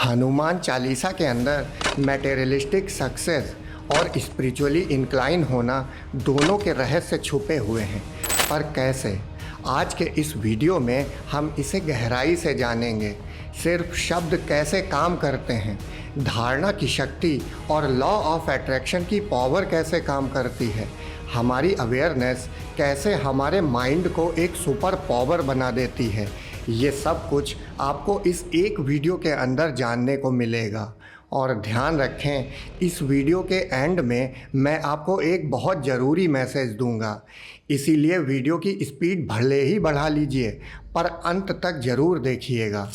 हनुमान चालीसा के अंदर materialistic success और स्पिरिचुअली इंक्लाइन होना दोनों के रहस्य छुपे हुए हैं। पर कैसे? आज के इस वीडियो में हम इसे गहराई से जानेंगे। सिर्फ शब्द कैसे काम करते हैं, धारणा की शक्ति और लॉ ऑफ अट्रैक्शन की पावर कैसे काम करती है, हमारी अवेयरनेस कैसे हमारे माइंड को एक सुपर पावर बना देती है, ये सब कुछ आपको इस एक वीडियो के अंदर जानने को मिलेगा। और ध्यान रखें, इस वीडियो के एंड में मैं आपको एक बहुत ज़रूरी मैसेज दूंगा, इसीलिए वीडियो की स्पीड भले ही बढ़ा लीजिए पर अंत तक ज़रूर देखिएगा।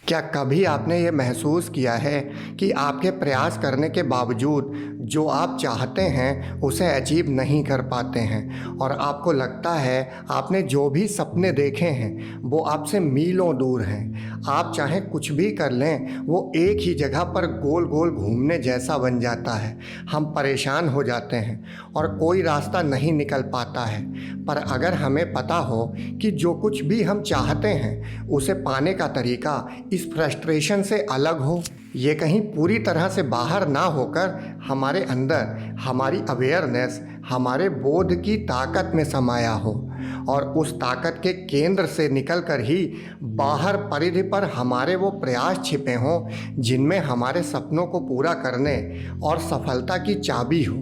क्या कभी आपने ये महसूस किया है कि आपके प्रयास करने के बावजूद जो आप चाहते हैं उसे अचीव नहीं कर पाते हैं और आपको लगता है आपने जो भी सपने देखे हैं वो आपसे मीलों दूर हैं। आप चाहे कुछ भी कर लें वो एक ही जगह पर गोल गोल घूमने जैसा बन जाता है। हम परेशान हो जाते हैं और कोई रास्ता नहीं निकल पाता है। पर अगर हमें पता हो कि जो कुछ भी हम चाहते हैं उसे पाने का तरीका इस फ्रस्ट्रेशन से अलग हो, ये कहीं पूरी तरह से बाहर ना होकर हमारे अंदर हमारी अवेयरनेस, हमारे बोध की ताकत में समाया हो और उस ताकत के केंद्र से निकलकर ही बाहर परिधि पर हमारे वो प्रयास छिपे हों जिनमें हमारे सपनों को पूरा करने और सफलता की चाबी हो।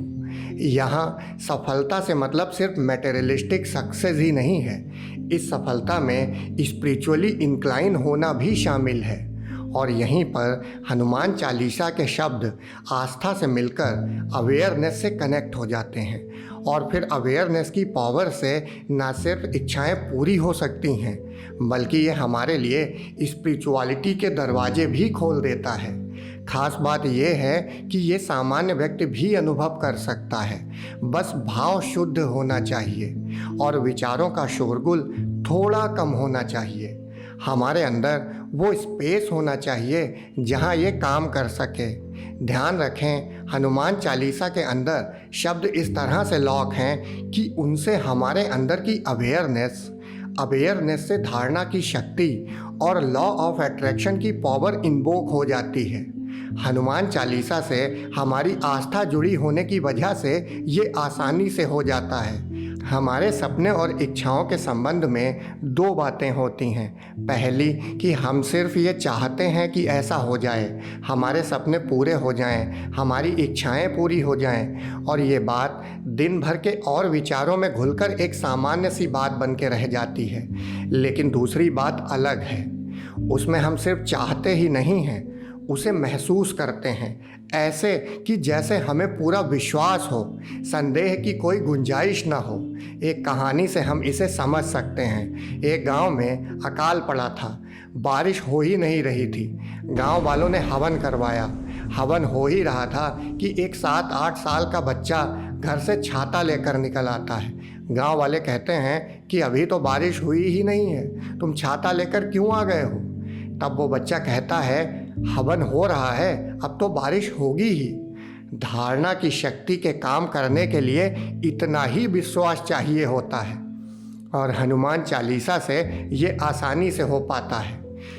यहाँ सफलता से मतलब सिर्फ मैटेरियलिस्टिक सक्सेस ही नहीं है, इस सफलता में स्पिरिचुअली इंक्लाइन होना भी शामिल है। और यहीं पर हनुमान चालीसा के शब्द आस्था से मिलकर अवेयरनेस से कनेक्ट हो जाते हैं और फिर अवेयरनेस की पावर से न सिर्फ इच्छाएं पूरी हो सकती हैं बल्कि ये हमारे लिए स्पिरिचुअलिटी के दरवाजे भी खोल देता है। खास बात यह है कि ये सामान्य व्यक्ति भी अनुभव कर सकता है, बस भाव शुद्ध होना चाहिए और विचारों का शोरगुल थोड़ा कम होना चाहिए। हमारे अंदर वो स्पेस होना चाहिए जहाँ ये काम कर सके। ध्यान रखें, हनुमान चालीसा के अंदर शब्द इस तरह से लॉक हैं कि उनसे हमारे अंदर की अवेयरनेस से धारणा की शक्ति और लॉ ऑफ अट्रैक्शन की पावर इन्वोक हो जाती है। हनुमान चालीसा से हमारी आस्था जुड़ी होने की वजह से ये आसानी से हो जाता है। हमारे सपने और इच्छाओं के संबंध में दो बातें होती हैं। पहली कि हम सिर्फ ये चाहते हैं कि ऐसा हो जाए, हमारे सपने पूरे हो जाएं, हमारी इच्छाएं पूरी हो जाएं और ये बात दिन भर के और विचारों में घुलकर एक सामान्य सी बात बन के रह जाती है। लेकिन दूसरी बात अलग है, उसमें हम सिर्फ चाहते ही नहीं हैं, उसे महसूस करते हैं, ऐसे कि जैसे हमें पूरा विश्वास हो, संदेह की कोई गुंजाइश ना हो। एक कहानी से हम इसे समझ सकते हैं। एक गांव में अकाल पड़ा था, बारिश हो ही नहीं रही थी। गांव वालों ने हवन करवाया। हवन हो ही रहा था कि एक 7-8 साल का बच्चा घर से छाता लेकर निकल आता है। गांव वाले कहते हैं कि अभी तो बारिश हुई ही नहीं है, तुम छाता लेकर क्यों आ गए हो? तब वो बच्चा कहता है, हवन हो रहा है, अब तो बारिश होगी ही। धारणा की शक्ति के काम करने के लिए इतना ही विश्वास चाहिए होता है और हनुमान चालीसा से ये आसानी से हो पाता है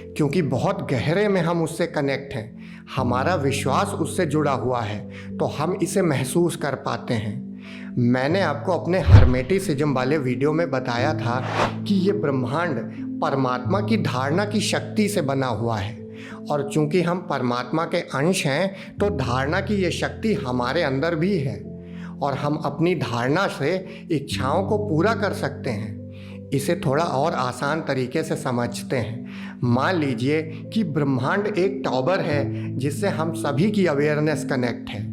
क्योंकि बहुत गहरे में हम उससे कनेक्ट हैं, हमारा विश्वास उससे जुड़ा हुआ है तो हम इसे महसूस कर पाते हैं। मैंने आपको अपने हर्मेटिसिज्म वाले वीडियो में बताया था कि ये ब्रह्मांड परमात्मा की धारणा की शक्ति से बना हुआ है और चूंकि हम परमात्मा के अंश हैं तो धारणा की ये शक्ति हमारे अंदर भी है और हम अपनी धारणा से इच्छाओं को पूरा कर सकते हैं। इसे थोड़ा और आसान तरीके से समझते हैं। मान लीजिए कि ब्रह्मांड एक टॉवर है जिससे हम सभी की अवेयरनेस कनेक्ट है,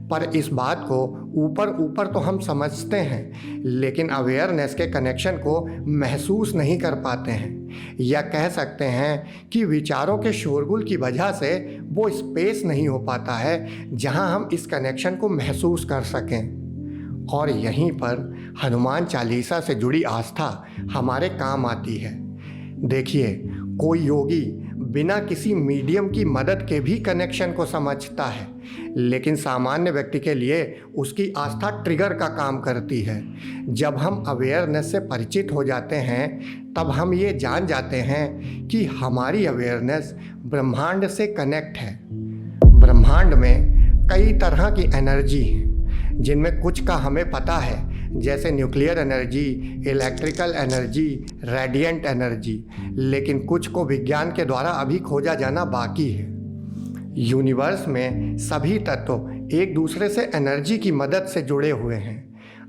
पर इस बात को ऊपर तो हम समझते हैं लेकिन अवेयरनेस के कनेक्शन को महसूस नहीं कर पाते हैं, या कह सकते हैं कि विचारों के शोरगुल की वजह से वो स्पेस नहीं हो पाता है जहां हम इस कनेक्शन को महसूस कर सकें। और यहीं पर हनुमान चालीसा से जुड़ी आस्था हमारे काम आती है। देखिए, कोई योगी बिना किसी मीडियम की मदद के भी कनेक्शन को समझता है, लेकिन सामान्य व्यक्ति के लिए उसकी आस्था ट्रिगर का काम करती है। जब हम अवेयरनेस से परिचित हो जाते हैं तब हम ये जान जाते हैं कि हमारी अवेयरनेस ब्रह्मांड से कनेक्ट है। ब्रह्मांड में कई तरह की एनर्जी है, जिनमें कुछ का हमें पता है, जैसे nuclear energy, electrical energy, radiant energy, लेकिन कुछ को विज्ञान के द्वारा अभी खोजा जाना बाकी है। यूनिवर्स में सभी तत्व एक दूसरे से एनर्जी की मदद से जुड़े हुए हैं।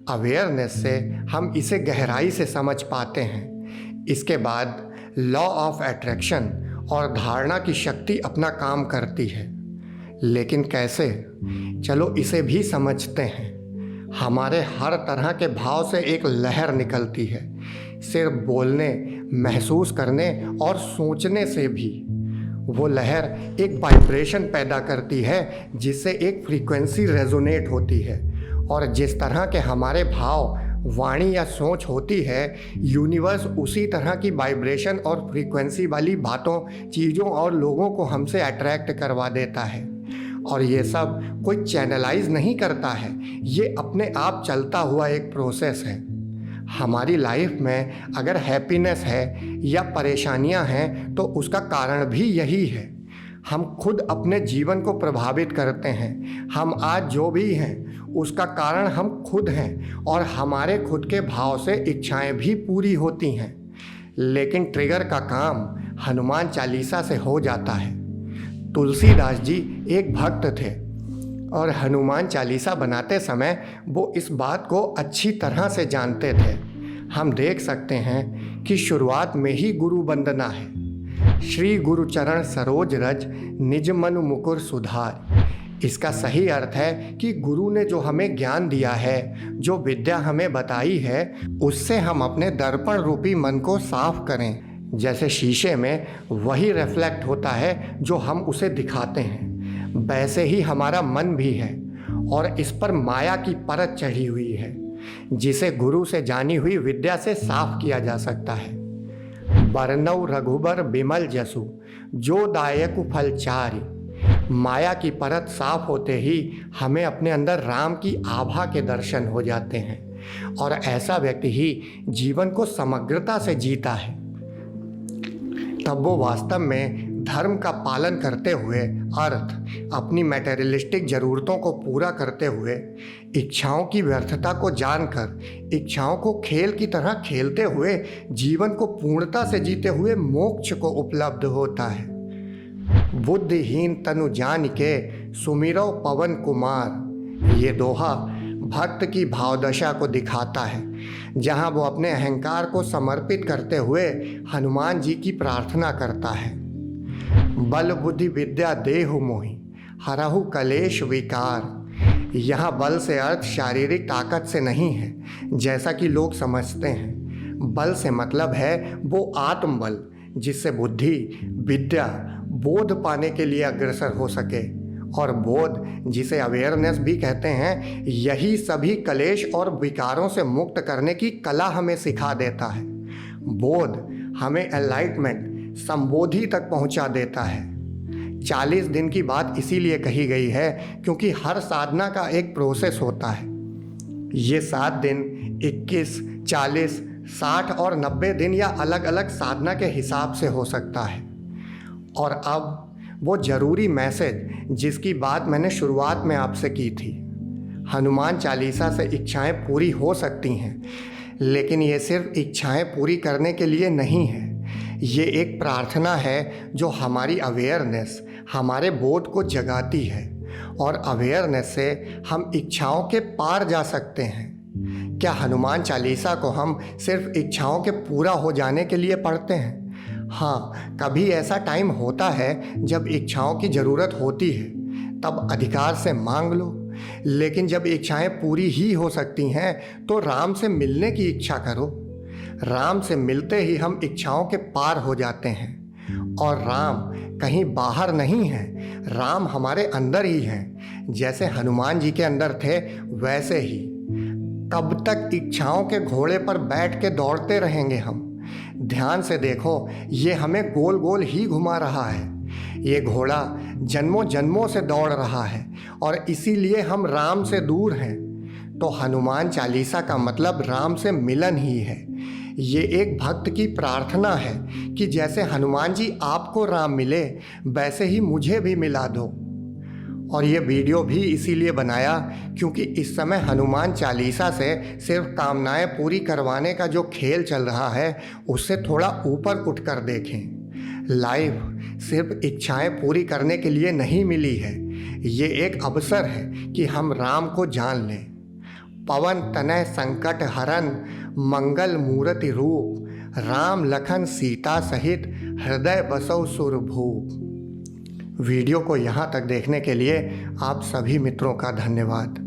अवेयरनेस से हम इसे गहराई से समझ पाते हैं। इसके बाद लॉ ऑफ अट्रैक्शन और धारणा की शक्ति अपना काम करती है। लेकिन कैसे? चलो इसे भी समझते हैं। हमारे हर तरह के भाव से एक लहर निकलती है, सिर्फ बोलने, महसूस करने और सोचने से भी। वो लहर एक वाइब्रेशन पैदा करती है, जिससे एक फ्रीक्वेंसी रेजोनेट होती है। और जिस तरह के हमारे भाव, वाणी या सोच होती है, यूनिवर्स उसी तरह की वाइब्रेशन और फ्रीक्वेंसी वाली बातों, चीज़ों और लोगों को हमसे अट्रैक्ट करवा देता है। और ये सब कोई चैनलाइज नहीं करता है, ये अपने आप चलता हुआ एक प्रोसेस है। हमारी लाइफ में अगर हैप्पीनेस है या परेशानियां हैं तो उसका कारण भी यही है। हम खुद अपने जीवन को प्रभावित करते हैं। हम आज जो भी हैं उसका कारण हम खुद हैं, और हमारे खुद के भाव से इच्छाएं भी पूरी होती हैं। लेकिन ट्रिगर का काम हनुमान चालीसा से हो जाता है। तुलसीदास जी एक भक्त थे और हनुमान चालीसा बनाते समय वो इस बात को अच्छी तरह से जानते थे। हम देख सकते हैं कि शुरुआत में ही गुरु वंदना है। श्री गुरु चरण सरोज रज, निज मनु मुकुर सुधार। इसका सही अर्थ है कि गुरु ने जो हमें ज्ञान दिया है, जो विद्या हमें बताई है, उससे हम अपने दर्पण रूपी मन को साफ करें। जैसे शीशे में वही रिफ्लेक्ट होता है जो हम उसे दिखाते हैं, वैसे ही हमारा मन भी है, और इस पर माया की परत चढ़ी हुई है, जिसे गुरु से जानी हुई विद्या से साफ किया जा सकता है। बरनौ रघुबर बिमल जसु, जो दायक फल चारि। माया की परत साफ होते ही हमें अपने अंदर राम की आभा के दर्शन हो जाते हैं, और ऐसा व्यक्ति ही जीवन को समग्रता से जीता है। तब वो वास्तव में धर्म का पालन करते हुए अर्थ, अपनी मैटेरियलिस्टिक ज़रूरतों को पूरा करते हुए, इच्छाओं की व्यर्थता को जानकर, इच्छाओं को खेल की तरह खेलते हुए, जीवन को पूर्णता से जीते हुए मोक्ष को उपलब्ध होता है। बुद्धिहीन तनु जान के सुमिरो पवन कुमार। ये दोहा भक्त की भावदशा को दिखाता है, जहां वो अपने अहंकार को समर्पित करते हुए हनुमान जी की प्रार्थना करता है। बल बुद्धि विद्या देहु मोहि, हरहु कलेश विकार। यहाँ बल से अर्थ शारीरिक ताकत से नहीं है, जैसा कि लोग समझते हैं। बल से मतलब है वो आत्मबल, जिससे बुद्धि, विद्या, बोध पाने के लिए अग्रसर हो सके। और बोध, जिसे अवेयरनेस भी कहते हैं, यही सभी कलेश और विकारों से मुक्त करने की कला हमें सिखा देता है। बोध हमें एनलाइटमेंट, संबोधि तक पहुंचा देता है। 40 दिन की बात इसीलिए कही गई है क्योंकि हर साधना का एक प्रोसेस होता है। ये 7 दिन, 21, 40, 60 और 90 दिन या अलग अलग साधना के हिसाब से हो सकता है। और अब वो ज़रूरी मैसेज जिसकी बात मैंने शुरुआत में आपसे की थी। हनुमान चालीसा से इच्छाएं पूरी हो सकती हैं, लेकिन ये सिर्फ इच्छाएं पूरी करने के लिए नहीं है। ये एक प्रार्थना है जो हमारी अवेयरनेस, हमारे बोध को जगाती है, और अवेयरनेस से हम इच्छाओं के पार जा सकते हैं। क्या हनुमान चालीसा को हम सिर्फ इच्छाओं के पूरा हो जाने के लिए पढ़ते हैं? हाँ, कभी ऐसा टाइम होता है जब इच्छाओं की ज़रूरत होती है, तब अधिकार से मांग लो। लेकिन जब इच्छाएं पूरी ही हो सकती हैं तो राम से मिलने की इच्छा करो। राम से मिलते ही हम इच्छाओं के पार हो जाते हैं। और राम कहीं बाहर नहीं है, राम हमारे अंदर ही हैं। जैसे हनुमान जी के अंदर थे, वैसे ही। कब तक इच्छाओं के घोड़े पर बैठ के दौड़ते रहेंगे हम? ध्यान से देखो, ये हमें गोल गोल ही घुमा रहा है। ये घोड़ा जन्मों जन्मों से दौड़ रहा है और इसीलिए हम राम से दूर हैं। तो हनुमान चालीसा का मतलब राम से मिलन ही है। ये एक भक्त की प्रार्थना है कि जैसे हनुमान जी आपको राम मिले, वैसे ही मुझे भी मिला दो। और ये वीडियो भी इसीलिए बनाया क्योंकि इस समय हनुमान चालीसा से सिर्फ कामनाएं पूरी करवाने का जो खेल चल रहा है, उससे थोड़ा ऊपर उठकर देखें। लाइफ सिर्फ इच्छाएं पूरी करने के लिए नहीं मिली है, ये एक अवसर है कि हम राम को जान लें। पवन तनय संकट हरन मंगल मूर्ति रूप, राम लखन सीता सहित हृदय बसौ सुरभूप। वीडियो को यहाँ तक देखने के लिए आप सभी मित्रों का धन्यवाद।